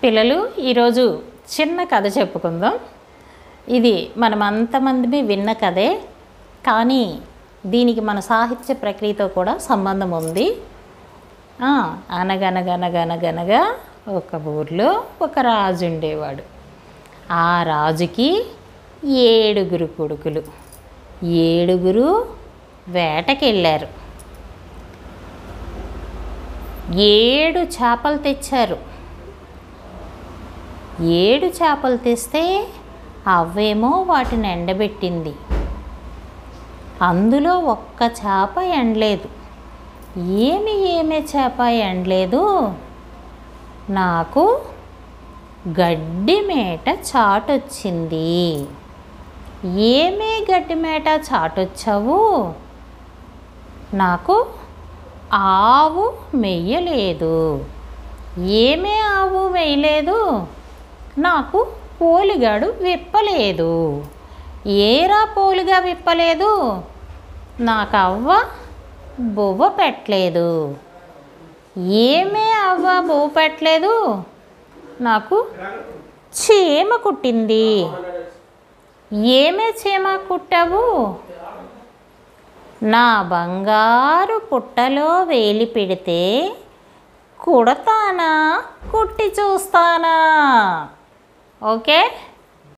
పిల్లలు ఈరోజు చిన్న కథ చెప్పుకుందాం. ఇది మనం అంతమంది విన్న కథే, కానీ దీనికి మన సాహిత్య ప్రక్రియతో కూడా సంబంధం ఉంది. అనగనగనగనగనగా ఒక ఊర్లో ఒక రాజు ఉండేవాడు. ఆ రాజుకి 7 కొడుకులు. 7 వేటకెళ్ళారు. 7 చేపలు తెచ్చారు. 7 చేపలు తెస్తే అవేమో వాటిని ఎండబెట్టింది. అందులో ఒక్క చేప ఎండలేదు. ఏమే చేప ఎండలేదు? నాకు గడ్డి మేట చాటొచ్చింది. ఏమే గడ్డి మేట చాటొచ్చావు? నాకు ఆవు మెయ్యలేదు. ఏమే ఆవు మెయ్యలేదు? నాకు పోలిగాడు విప్పలేదు. ఏరా పోలిగా విప్పలేదు? నాకు అవ్వ బువ్వ పెట్టలేదు. ఏమే అవ్వ బువ్వ పెట్టలేదు? నాకు చీమ కుట్టింది. ఏమే చీమ కుట్టావు? నా బంగారు పుట్టలో వేలి పెడితే కుడతానా, కుట్టి చూస్తానా? ఓకే.